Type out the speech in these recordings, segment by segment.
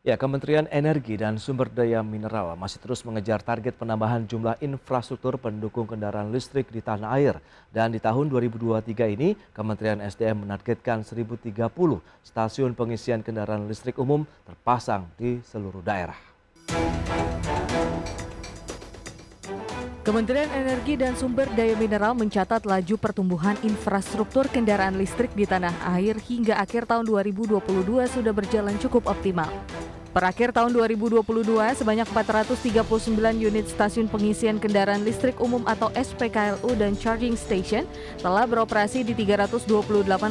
Ya, Kementerian Energi dan Sumber Daya Mineral masih terus mengejar target penambahan jumlah infrastruktur pendukung kendaraan listrik di tanah air. Dan di tahun 2023 ini, Kementerian SDM menargetkan 1.030 stasiun pengisian kendaraan listrik umum terpasang di seluruh daerah. Kementerian Energi dan Sumber Daya Mineral mencatat laju pertumbuhan infrastruktur kendaraan listrik di tanah air hingga akhir tahun 2022 sudah berjalan cukup optimal. Per akhir tahun 2022, sebanyak 439 unit stasiun pengisian kendaraan listrik umum atau SPKLU dan charging station telah beroperasi di 328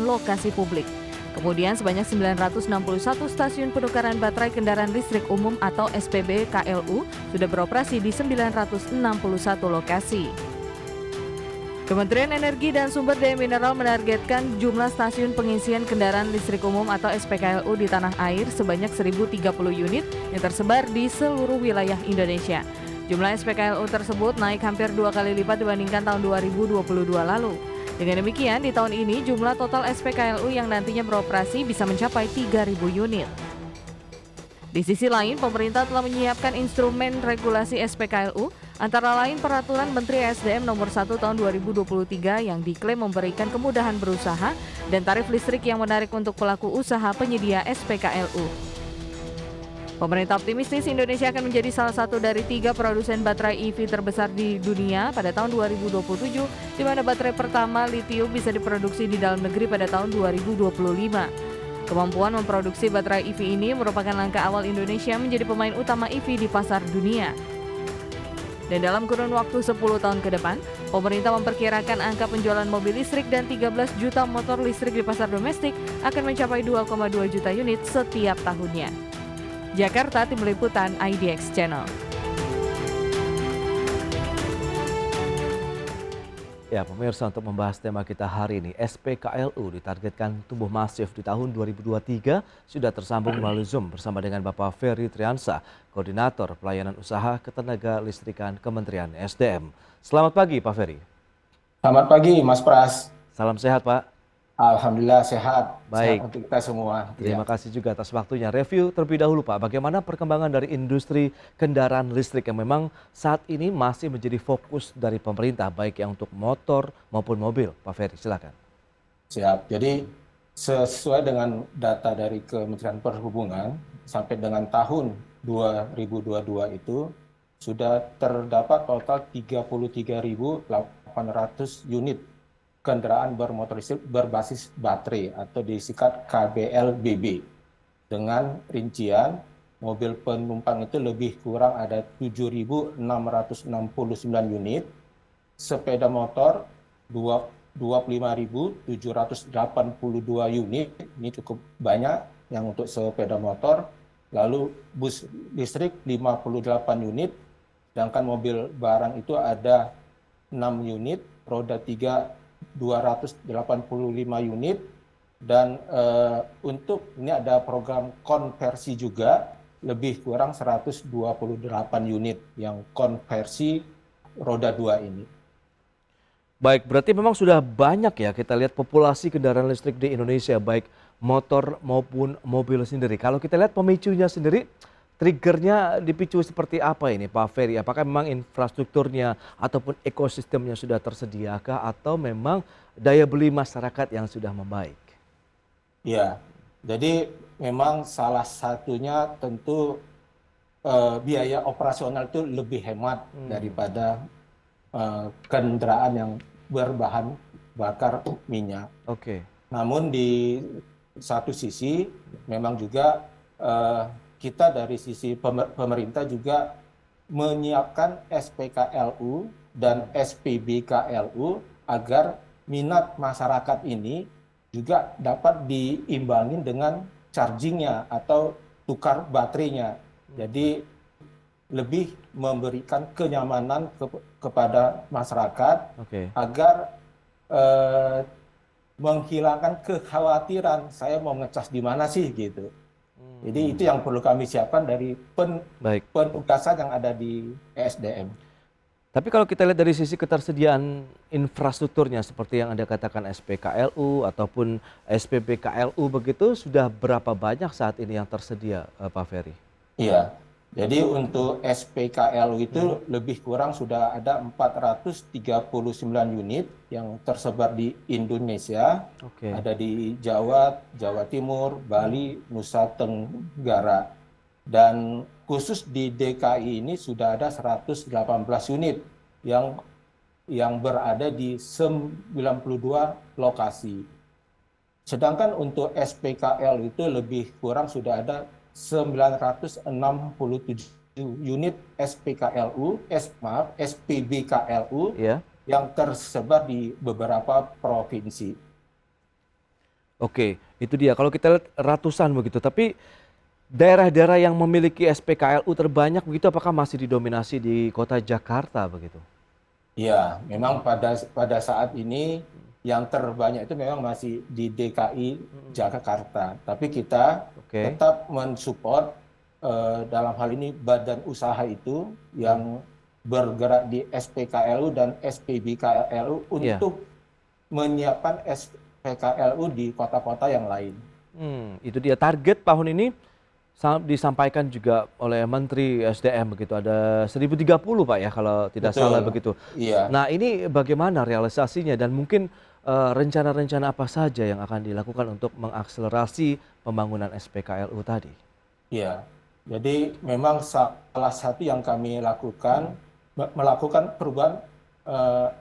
lokasi publik. Kemudian sebanyak 961 stasiun penukaran baterai kendaraan listrik umum atau SPB KLU sudah beroperasi di 961 lokasi. Kementerian Energi dan Sumber Daya Mineral menargetkan jumlah stasiun pengisian kendaraan listrik umum atau SPKLU di tanah air sebanyak 1.030 unit yang tersebar di seluruh wilayah Indonesia. Jumlah SPKLU tersebut naik hampir 2 kali lipat dibandingkan tahun 2022 lalu. Dengan demikian, di tahun ini jumlah total SPKLU yang nantinya beroperasi bisa mencapai 3.000 unit. Di sisi lain, pemerintah telah menyiapkan instrumen regulasi SPKLU, antara lain Peraturan Menteri SDM Nomor 1 Tahun 2023 yang diklaim memberikan kemudahan berusaha dan tarif listrik yang menarik untuk pelaku usaha penyedia SPKLU. Pemerintah optimistis Indonesia akan menjadi salah satu dari 3 produsen baterai EV terbesar di dunia pada tahun 2027, di mana baterai pertama litium bisa diproduksi di dalam negeri pada tahun 2025. Kemampuan memproduksi baterai EV ini merupakan langkah awal Indonesia menjadi pemain utama EV di pasar dunia. Dan dalam kurun waktu 10 tahun ke depan, pemerintah memperkirakan angka penjualan mobil listrik dan 13 juta motor listrik di pasar domestik akan mencapai 2,2 juta unit setiap tahunnya. Jakarta, Tim Liputan IDX Channel. Ya, pemirsa, untuk membahas tema kita hari ini, SPKLU ditargetkan tumbuh masif di tahun 2023, sudah tersambung melalui Zoom bersama dengan Bapak Ferry Triansa, Koordinator Pelayanan Usaha Ketenaga Listrikan Kementerian SDM. Selamat pagi, Pak Ferry. Selamat pagi, Mas Pras. Salam sehat, Pak. Alhamdulillah sehat. Sehat Baik, untuk kita semua. terima kasih juga atas waktunya. Review terlebih dahulu, Pak, bagaimana perkembangan dari industri kendaraan listrik yang memang saat ini masih menjadi fokus dari pemerintah, baik yang untuk motor maupun mobil. Pak Ferry, silakan. Siap. Jadi sesuai dengan data dari Kementerian Perhubungan, sampai dengan tahun 2022 itu sudah terdapat total 33.800 unit kendaraan bermotor listrik berbasis baterai atau disingkat KBLBB. Dengan rincian mobil penumpang itu lebih kurang ada 7.669 unit, sepeda motor 25.782 unit, ini cukup banyak yang untuk sepeda motor, lalu bus listrik 58 unit, sedangkan mobil barang itu ada 6 unit, roda 3 285 unit, dan untuk ini ada program konversi juga lebih kurang 128 unit yang konversi roda 2 ini. Baik, berarti memang sudah banyak ya kita lihat populasi kendaraan listrik di Indonesia, baik motor maupun mobil sendiri. Kalau kita lihat pemicunya sendiri, triggernya dipicu seperti apa ini, Pak Ferry? Apakah memang infrastrukturnya ataupun ekosistemnya sudah tersediakah atau memang daya beli masyarakat yang sudah membaik? Ya, jadi memang salah satunya tentu biaya operasional itu lebih hemat daripada kendaraan yang berbahan bakar minyak. Oke. Namun di satu sisi memang juga kita dari sisi pemerintah juga menyiapkan SPKLU dan SPBKLU agar minat masyarakat ini juga dapat diimbangi dengan chargingnya atau tukar baterainya. Jadi lebih memberikan kenyamanan kepada masyarakat agar menghilangkan kekhawatiran saya mau ngecas di mana sih gitu. Jadi itu yang perlu kami siapkan dari penugasan yang ada di ESDM. Tapi kalau kita lihat dari sisi ketersediaan infrastrukturnya seperti yang Anda katakan SPKLU ataupun SPBKLU begitu, sudah berapa banyak saat ini yang tersedia, Pak Ferry? Iya, jadi untuk SPKLU itu lebih kurang sudah ada 439 unit yang tersebar di Indonesia, Oke. ada di Jawa, Jawa Timur, Bali, Nusa Tenggara. Dan khusus di DKI ini sudah ada 118 unit yang berada di 92 lokasi. Sedangkan untuk SPKL itu lebih kurang sudah ada 967 unit SPBKLU Ya. yang tersebar di beberapa provinsi. Oke, itu dia. Kalau kita lihat ratusan begitu, tapi daerah-daerah yang memiliki SPKLU terbanyak begitu, apakah masih didominasi di kota Jakarta begitu? Ya, memang pada saat ini yang terbanyak itu memang masih di DKI Jakarta. Tapi kita Oke. tetap mensupport dalam hal ini badan usaha itu yang bergerak di SPKLU dan SPBKLU Iya. untuk menyiapkan SPKLU di kota-kota yang lain. Itu dia target tahun ini disampaikan juga oleh Menteri SDM begitu, ada 1030 Pak ya kalau tidak Betul. salah begitu. Iya. Nah ini bagaimana realisasinya dan mungkin rencana-rencana apa saja yang akan dilakukan untuk mengakselerasi pembangunan SPKLU tadi? Iya, jadi memang salah satu yang kami lakukan melakukan perubahan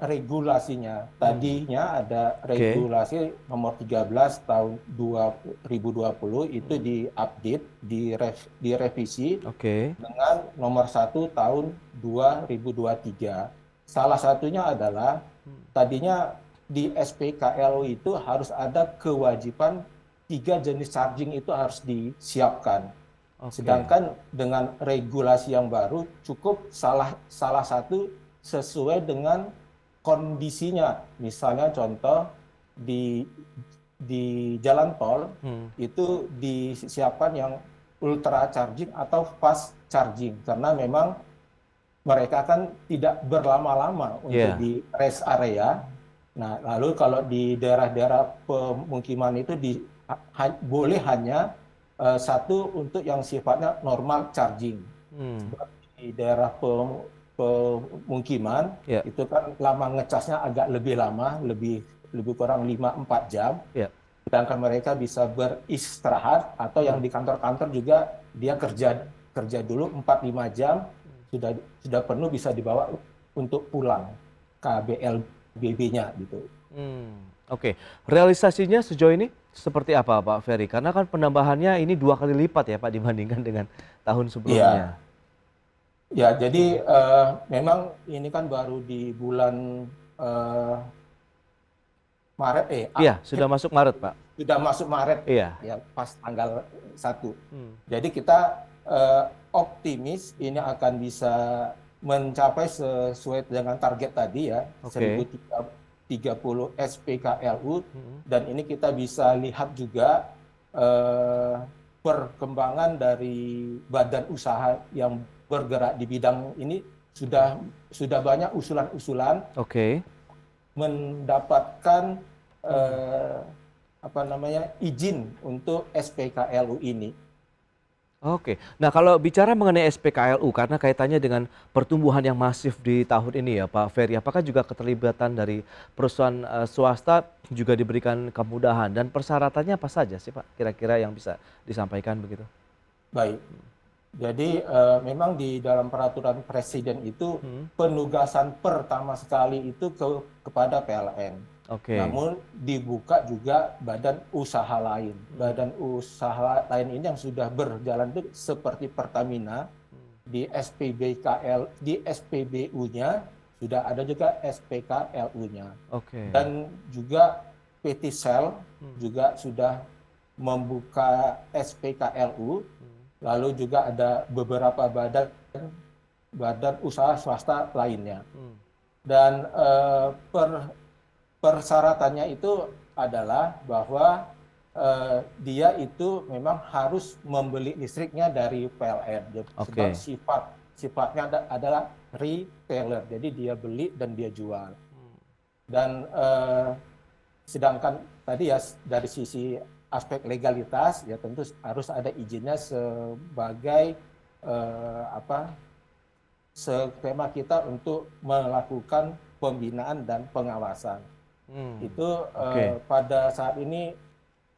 regulasinya. Tadinya ada regulasi nomor 13 tahun 2020 itu diupdate, direvisi dengan nomor 1 tahun 2023. Salah satunya adalah tadinya di SPKLU itu harus ada kewajiban 3 jenis charging itu harus disiapkan. Sedangkan dengan regulasi yang baru cukup salah satu sesuai dengan kondisinya. Misalnya contoh di jalan tol itu disiapkan yang ultra charging atau fast charging karena memang mereka kan tidak berlama-lama untuk di rest area. Nah, lalu kalau di daerah-daerah pemukiman itu boleh hanya satu untuk yang sifatnya normal charging. Di daerah pemukiman itu kan lama ngecasnya agak lebih lama, lebih kurang 5-4 jam. Sedangkan mereka bisa beristirahat atau yang di kantor-kantor juga dia kerja dulu 4-5 jam sudah penuh bisa dibawa untuk pulang KBLBB-nya gitu. Oke, realisasinya sejauh ini seperti apa Pak Ferry? Karena kan penambahannya ini 2 kali lipat ya Pak dibandingkan dengan tahun sebelumnya. Ya, jadi memang ini kan baru di bulan Maret. Iya, sudah masuk Maret Pak. Sudah masuk Maret. Iya. Ya, pas tanggal 1. Jadi kita optimis ini akan bisa mencapai sesuai dengan target tadi ya, 1030 SPKLU, dan ini kita bisa lihat juga perkembangan dari badan usaha yang bergerak di bidang ini sudah banyak usulan-usulan mendapatkan izin untuk SPKLU ini. Oke, nah kalau bicara mengenai SPKLU karena kaitannya dengan pertumbuhan yang masif di tahun ini ya Pak Ferry, apakah juga keterlibatan dari perusahaan swasta juga diberikan kemudahan dan persyaratannya apa saja sih Pak kira-kira yang bisa disampaikan begitu? Baik, jadi memang di dalam peraturan presiden itu penugasan pertama sekali itu kepada PLN. Namun dibuka juga badan usaha lain. Badan usaha lain ini yang sudah berjalan itu seperti Pertamina, di SPBU-nya sudah ada juga SPKLU-nya. Dan juga PT Shell juga sudah membuka SPKLU. Lalu juga ada beberapa badan usaha swasta lainnya. Dan persyaratannya itu adalah bahwa dia itu memang harus membeli listriknya dari PLN. Sebab sifatnya adalah retailer, jadi dia beli dan dia jual. Dan sedangkan tadi ya dari sisi aspek legalitas ya tentu harus ada izinnya sebagai skema kita untuk melakukan pembinaan dan pengawasan. Itu pada saat ini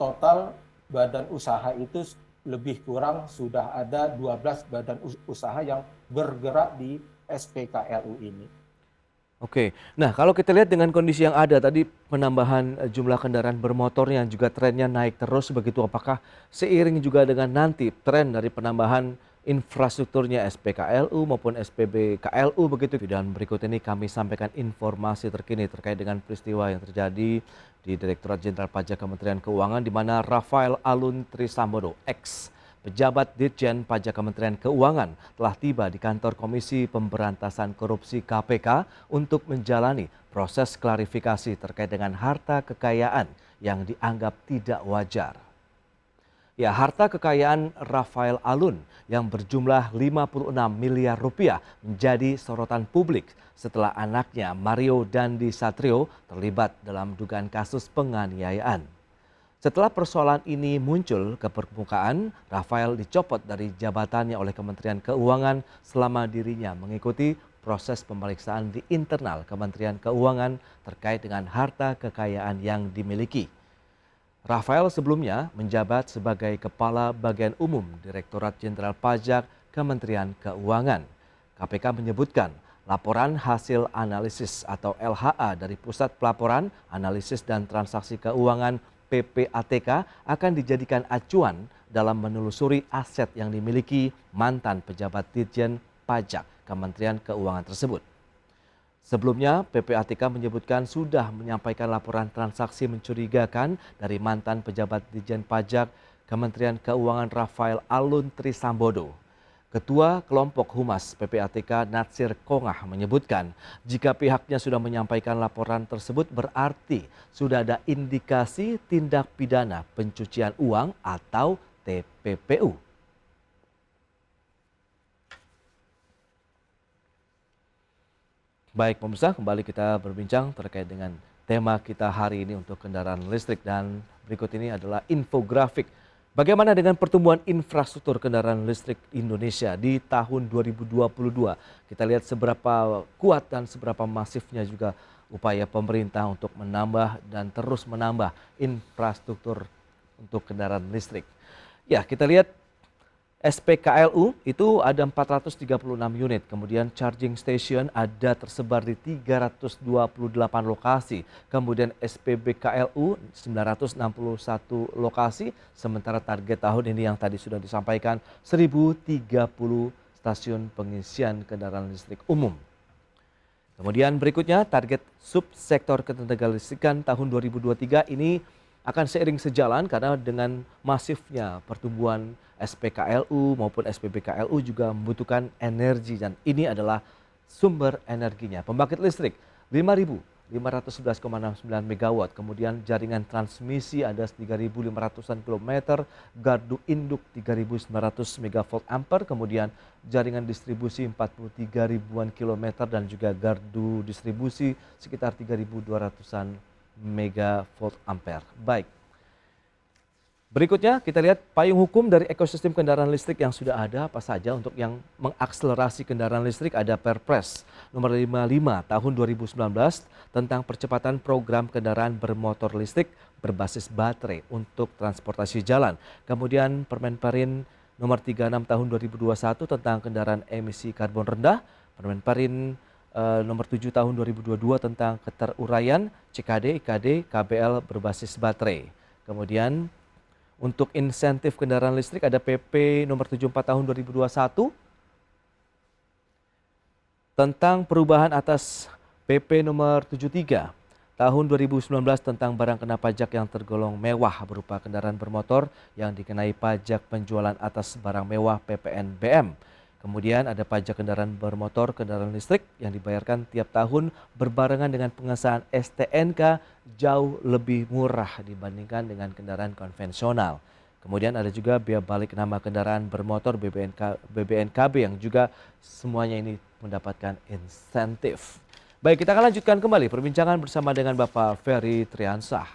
total badan usaha itu lebih kurang sudah ada 12 badan usaha yang bergerak di SPKLU ini. Oke, nah kalau kita lihat dengan kondisi yang ada tadi penambahan jumlah kendaraan bermotor yang juga trennya naik terus begitu, apakah seiring juga dengan nanti tren dari penambahan infrastrukturnya SPKLU maupun SPBKLU begitu? Dan berikut ini kami sampaikan informasi terkini terkait dengan peristiwa yang terjadi di Direktorat Jenderal Pajak Kementerian Keuangan di mana Rafael Alun Trisambodo, ex pejabat Ditjen Pajak Kementerian Keuangan telah tiba di kantor Komisi Pemberantasan Korupsi KPK untuk menjalani proses klarifikasi terkait dengan harta kekayaan yang dianggap tidak wajar. Ya, harta kekayaan Rafael Alun yang berjumlah 56 miliar rupiah menjadi sorotan publik setelah anaknya Mario Dandi Satrio terlibat dalam dugaan kasus penganiayaan. Setelah persoalan ini muncul ke permukaan, Rafael dicopot dari jabatannya oleh Kementerian Keuangan selama dirinya mengikuti proses pemeriksaan di internal Kementerian Keuangan terkait dengan harta kekayaan yang dimiliki. Rafael sebelumnya menjabat sebagai Kepala Bagian Umum Direktorat Jenderal Pajak Kementerian Keuangan. KPK menyebutkan laporan hasil analisis atau LHA dari Pusat Pelaporan, Analisis dan Transaksi Keuangan PPATK akan dijadikan acuan dalam menelusuri aset yang dimiliki mantan pejabat Ditjen Pajak Kementerian Keuangan tersebut. Sebelumnya, PPATK menyebutkan sudah menyampaikan laporan transaksi mencurigakan dari mantan pejabat Ditjen Pajak Kementerian Keuangan Rafael Alun Trisambodo. Ketua Kelompok Humas PPATK Natsir Kongah menyebutkan jika pihaknya sudah menyampaikan laporan tersebut berarti sudah ada indikasi tindak pidana pencucian uang atau TPPU. Baik pemirsa, kembali kita berbincang terkait dengan tema kita hari ini untuk kendaraan listrik dan berikut ini adalah infografik. Bagaimana dengan pertumbuhan infrastruktur kendaraan listrik Indonesia di tahun 2022? Kita lihat seberapa kuat dan seberapa masifnya juga upaya pemerintah untuk menambah dan terus menambah infrastruktur untuk kendaraan listrik. Ya, kita lihat SPKLU itu ada 436 unit, kemudian charging station ada tersebar di 328 lokasi, kemudian SPBKLU 961 lokasi, sementara target tahun ini yang tadi sudah disampaikan 1030 stasiun pengisian kendaraan listrik umum. Kemudian berikutnya target subsektor ketenagalistrikan tahun 2023 ini akan seiring sejalan karena dengan masifnya pertumbuhan SPKLU maupun SPBKLU juga membutuhkan energi dan ini adalah sumber energinya. Pembangkit listrik 5.511,69 MW, kemudian jaringan transmisi ada 3.500-an kilometer, gardu induk 3.900 MV ampere, kemudian jaringan distribusi 43 ribuan kilometer dan juga gardu distribusi sekitar 3.200-an megavolt ampere. Baik. Berikutnya kita lihat payung hukum dari ekosistem kendaraan listrik yang sudah ada apa saja untuk yang mengakselerasi kendaraan listrik. Ada Perpres nomor 55 tahun 2019 tentang percepatan program kendaraan bermotor listrik berbasis baterai untuk transportasi jalan. Kemudian Permenparin nomor 36 tahun 2021 tentang kendaraan emisi karbon rendah. Permenparin nomor 7 tahun 2022 tentang keteruraian CKD, IKD, KBL berbasis baterai. Kemudian untuk insentif kendaraan listrik ada PP nomor 74 tahun 2021 tentang perubahan atas PP nomor 73 tahun 2019 tentang barang kena pajak yang tergolong mewah berupa kendaraan bermotor yang dikenai pajak penjualan atas barang mewah PPNBM. Kemudian ada pajak kendaraan bermotor, kendaraan listrik yang dibayarkan tiap tahun berbarengan dengan pengesahan STNK jauh lebih murah dibandingkan dengan kendaraan konvensional. Kemudian ada juga biaya balik nama kendaraan bermotor BBNKB yang juga semuanya ini mendapatkan insentif. Baik, kita akan lanjutkan kembali perbincangan bersama dengan Bapak Ferry Triansah.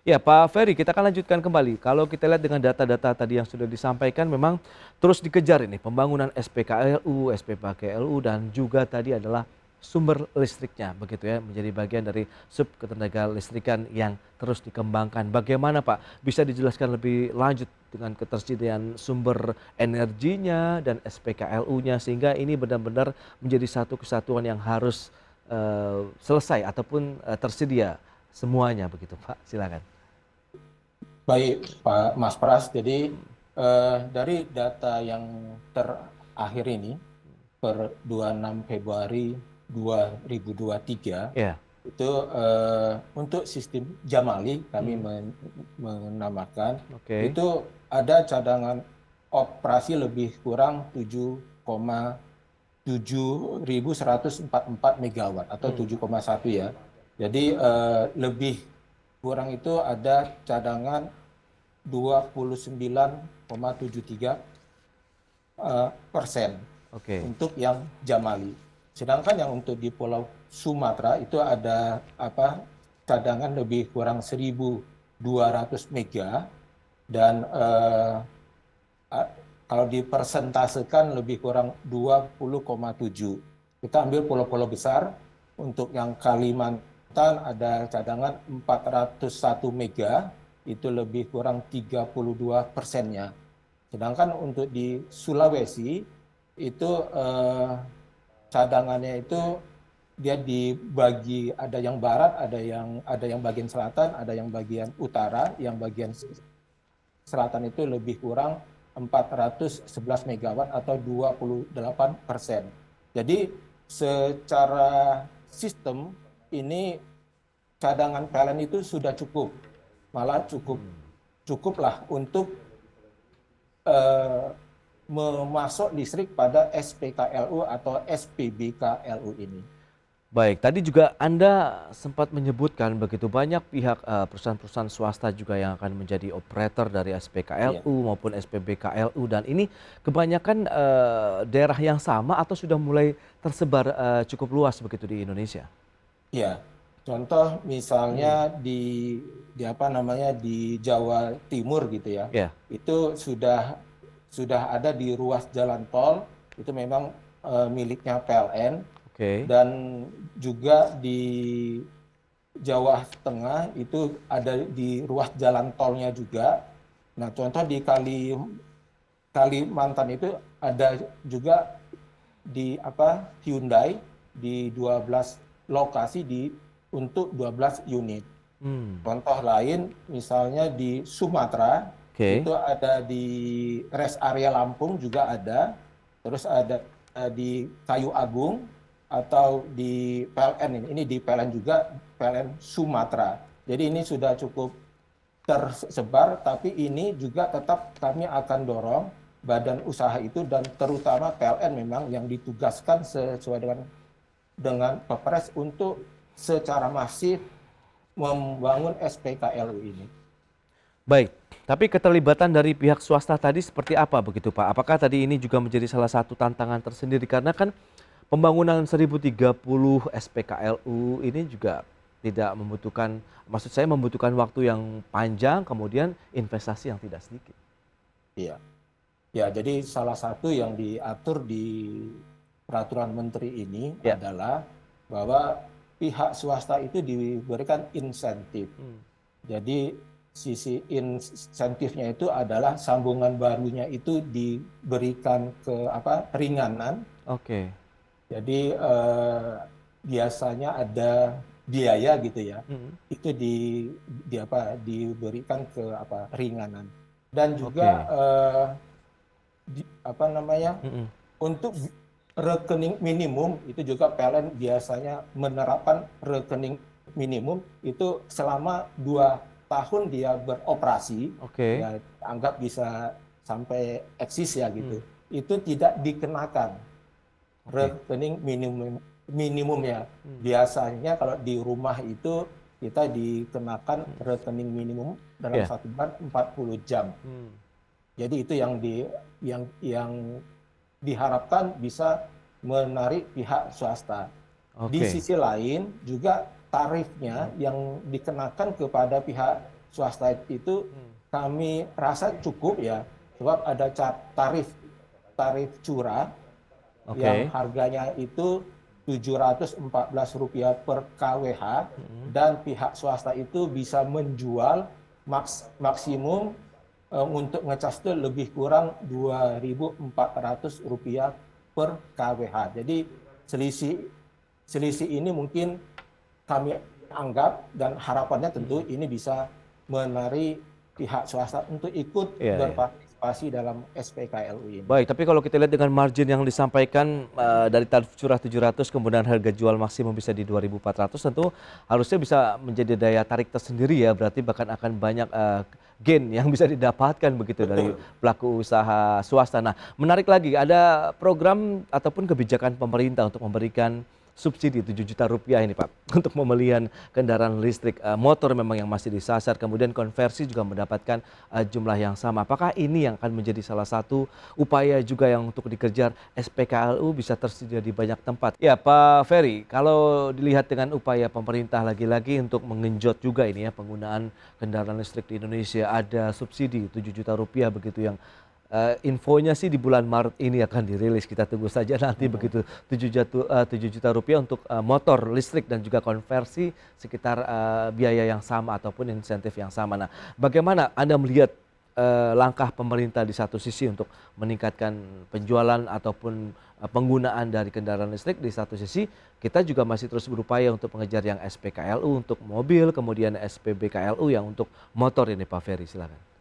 Ya Pak Ferry, kita akan lanjutkan kembali. Kalau kita lihat dengan data-data tadi yang sudah disampaikan, memang terus dikejar ini pembangunan SPKLU, SPPKLU, dan juga tadi adalah sumber listriknya, begitu ya, menjadi bagian dari sub ketenaga listrikan yang terus dikembangkan. Bagaimana Pak, bisa dijelaskan lebih lanjut dengan ketersediaan sumber energinya dan SPKLU-nya sehingga ini benar-benar menjadi satu kesatuan yang harus selesai ataupun tersedia semuanya, begitu Pak, silakan. Baik, Pak Mas Pras. Jadi dari data yang terakhir ini per 26 Februari 2023 Ya, itu untuk sistem Jamali kami menamakan oke. itu ada cadangan operasi lebih kurang 7,7144 megawatt atau 7,1 ya. Jadi lebih kurang itu ada cadangan 29,73% Oke. untuk yang Jamali. Sedangkan yang untuk di Pulau Sumatera itu ada cadangan lebih kurang 1.200 mega dan kalau dipersentasekan lebih kurang 20,7. Kita ambil pulau-pulau besar. Untuk yang Kalimantan ada cadangan 401 mega, itu lebih kurang 32%-nya. Sedangkan untuk di Sulawesi itu cadangannya itu dia dibagi, ada yang barat, ada yang bagian selatan, ada yang bagian utara. Yang bagian selatan itu lebih kurang 411 megawatt atau 28%. Jadi secara sistem ini cadangan PLN itu sudah cukup, malah cukuplah untuk memasok listrik pada SPKLU atau SPBKLU ini. Baik, tadi juga Anda sempat menyebutkan begitu banyak pihak perusahaan-perusahaan swasta juga yang akan menjadi operator dari SPKLU maupun SPBKLU, dan ini kebanyakan daerah yang sama atau sudah mulai tersebar cukup luas begitu di Indonesia? Ya, contoh misalnya di Jawa Timur gitu ya, Ya, itu sudah ada di ruas jalan tol, itu memang miliknya PLN. oke. Dan juga di Jawa Tengah itu ada di ruas jalan tolnya juga. Nah, contoh di Kalimantan itu ada juga di Hyundai di 12 lokasi untuk 12 unit. Contoh lain misalnya di Sumatera, Oke. itu ada di rest area Lampung juga ada, terus ada di Kayu Agung atau di PLN ini di PLN juga, PLN Sumatera. Jadi ini sudah cukup tersebar, tapi ini juga tetap kami akan dorong badan usaha itu dan terutama PLN memang yang ditugaskan sesuai dengan Perpres untuk secara masif membangun SPKLU ini. Baik, tapi keterlibatan dari pihak swasta tadi seperti apa begitu Pak? Apakah tadi ini juga menjadi salah satu tantangan tersendiri karena kan pembangunan 1030 SPKLU ini juga tidak membutuhkan, maksud saya membutuhkan waktu yang panjang, kemudian investasi yang tidak sedikit. Iya. Ya, jadi salah satu yang diatur di peraturan menteri ini adalah bahwa pihak swasta itu diberikan insentif. Jadi sisi insentifnya itu adalah sambungan barunya itu diberikan ringanan. Oke. Jadi biasanya ada biaya gitu ya, itu diberikan ke ringanan. Dan juga untuk rekening minimum itu juga PLN biasanya menerapkan rekening minimum itu selama 2 tahun dia beroperasi. Ya, anggap bisa sampai eksis ya gitu. Itu tidak dikenakan rekening minimumnya. Biasanya kalau di rumah itu kita dikenakan rekening minimum dalam Ya. satu bulan 40 jam. Jadi itu yang diharapkan bisa menarik pihak swasta. Di Oke. sisi lain juga tarifnya yang dikenakan kepada pihak swasta itu kami rasa cukup ya, sebab ada tarif curah yang Oke. harganya itu Rp714 per kWh dan pihak swasta itu bisa menjual maksimum untuk ngecas itu lebih kurang Rp2.400 per kWh. Jadi selisih ini mungkin kami anggap dan harapannya tentu ini bisa menarik pihak swasta untuk ikut Iya, iya. berpartisipasi dalam SPKLU ini. Baik, tapi kalau kita lihat dengan margin yang disampaikan dari tarif curah 700 kemudian harga jual maksimum bisa di 2.400, tentu harusnya bisa menjadi daya tarik tersendiri ya, berarti bahkan akan banyak gain yang bisa didapatkan begitu dari pelaku usaha swasta. Nah, menarik lagi ada program ataupun kebijakan pemerintah untuk memberikan subsidi 7 juta rupiah ini Pak untuk pembelian kendaraan listrik motor memang yang masih disasar, kemudian konversi juga mendapatkan jumlah yang sama. Apakah ini yang akan menjadi salah satu upaya juga yang untuk dikejar SPKLU bisa tersedia di banyak tempat? Ya Pak Ferry, kalau dilihat dengan upaya pemerintah lagi-lagi untuk mengenjot juga ini ya penggunaan kendaraan listrik di Indonesia, ada subsidi 7 juta rupiah begitu yang infonya sih di bulan Maret ini akan dirilis. Kita tunggu saja nanti begitu 7 juta rupiah untuk motor listrik dan juga konversi sekitar biaya yang sama ataupun insentif yang sama. Nah, bagaimana Anda melihat langkah pemerintah di satu sisi untuk meningkatkan penjualan ataupun penggunaan dari kendaraan listrik, di satu sisi kita juga masih terus berupaya untuk mengejar yang SPKLU untuk mobil, kemudian SPBKLU yang untuk motor ini Pak Ferry, silakan.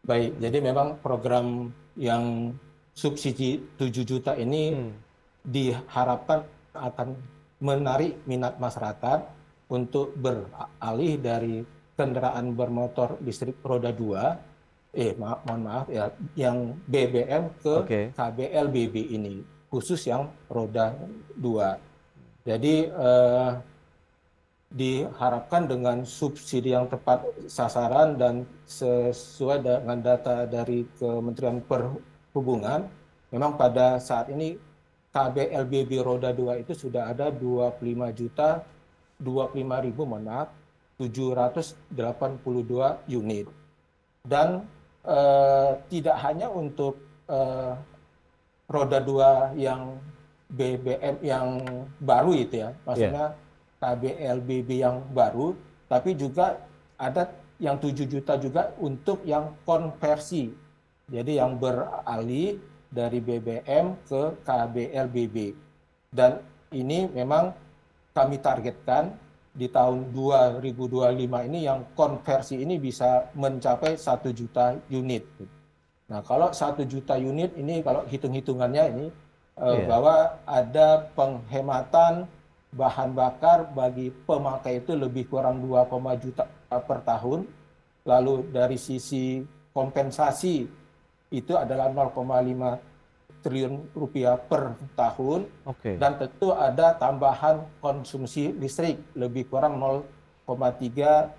Baik, jadi memang program yang subsidi 7 juta ini diharapkan akan menarik minat masyarakat untuk beralih dari kendaraan bermotor listrik roda 2, mohon maaf ya, yang BBM ke KBLBB ini, khusus yang roda 2. Jadi diharapkan dengan subsidi yang tepat sasaran dan sesuai dengan data dari Kementerian Perhubungan, memang pada saat ini KBLBB roda 2 itu sudah ada 25.782 unit. Dan tidak hanya untuk roda 2 yang BBM yang baru itu ya, maksudnya KBLBB yang baru, tapi juga ada yang 7 juta juga untuk yang konversi. Jadi yang beralih dari BBM ke KBLBB. Dan ini memang kami targetkan di tahun 2025 ini yang konversi ini bisa mencapai 1 juta unit. Nah, kalau 1 juta unit ini kalau hitung-hitungannya ini bahwa ada penghematan bahan bakar bagi pemakai itu lebih kurang 2, juta per tahun. Lalu dari sisi kompensasi itu adalah 0,5 triliun rupiah per tahun. Dan tentu ada tambahan konsumsi listrik lebih kurang 0,3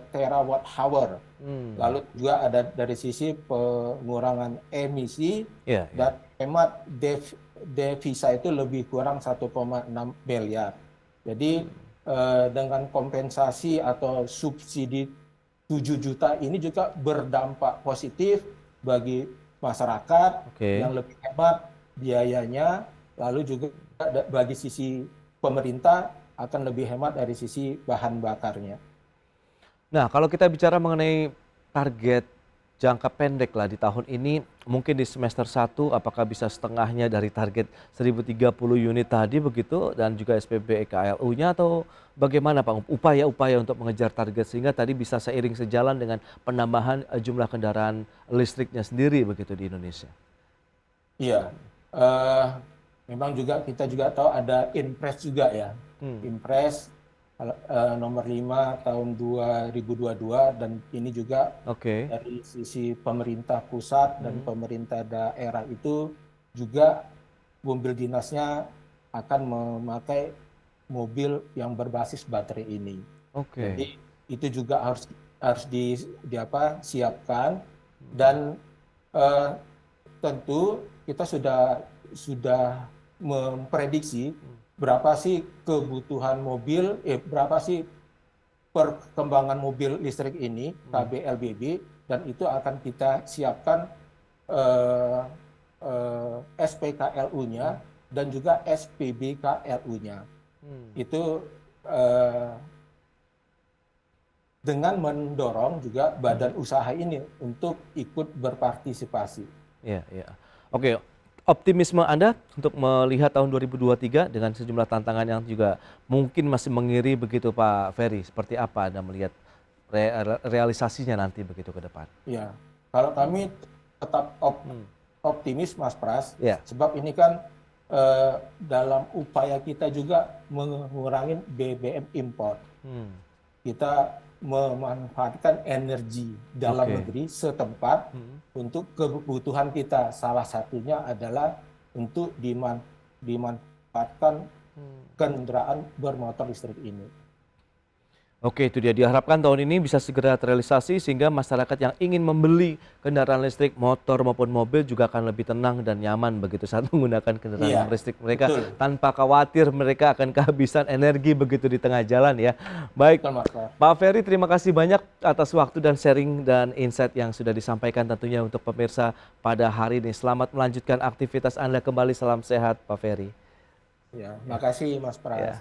terawatt hour. Lalu juga ada dari sisi pengurangan emisi dan hemat devisa itu lebih kurang 1,6 miliar. Jadi dengan kompensasi atau subsidi 7 juta ini juga berdampak positif bagi masyarakat yang lebih hemat biayanya, lalu juga bagi sisi pemerintah akan lebih hemat dari sisi bahan bakarnya. Nah, kalau kita bicara mengenai target jangka pendek lah di tahun ini, mungkin di semester 1 apakah bisa setengahnya dari target 1030 unit tadi begitu dan juga SPB EKLU-nya, atau bagaimana Pak upaya-upaya untuk mengejar target sehingga tadi bisa seiring sejalan dengan penambahan jumlah kendaraan listriknya sendiri begitu di Indonesia? Iya, memang juga kita juga tahu ada Inpres juga ya, Inpres nomor 5 tahun 2022, dan ini juga dari sisi pemerintah pusat dan pemerintah daerah itu juga mobil dinasnya akan memakai mobil yang berbasis baterai ini. Jadi itu juga harus harus siapkan, dan tentu kita sudah memprediksi berapa sih kebutuhan mobil, berapa sih perkembangan mobil listrik ini, KBLBB, dan itu akan kita siapkan SPKLU-nya dan juga SPBKLU-nya. Itu dengan mendorong juga badan usaha ini untuk ikut berpartisipasi. Ya, ya. Oke, optimisme Anda untuk melihat tahun 2023 dengan sejumlah tantangan yang juga mungkin masih mengiri begitu Pak Ferry. Seperti apa Anda melihat realisasinya nanti begitu ke depan? Ya, kalau kami tetap optimis Mas Pras, Ya. sebab ini kan dalam upaya kita juga mengurangi BBM impor. Kita memanfaatkan energi dalam negeri setempat untuk kebutuhan kita. Salah satunya adalah untuk dimanfaatkan kendaraan bermotor listrik ini. Oke, itu dia. Diharapkan tahun ini bisa segera terrealisasi sehingga masyarakat yang ingin membeli kendaraan listrik, motor maupun mobil juga akan lebih tenang dan nyaman begitu saat menggunakan kendaraan listrik mereka, tanpa khawatir mereka akan kehabisan energi begitu di tengah jalan ya. Baik, Pak Ferry, terima kasih banyak atas waktu dan sharing dan insight yang sudah disampaikan tentunya untuk pemirsa pada hari ini. Selamat melanjutkan aktivitas Anda kembali. Salam sehat Pak Ferry. Ya, makasih Mas Pras. Ya.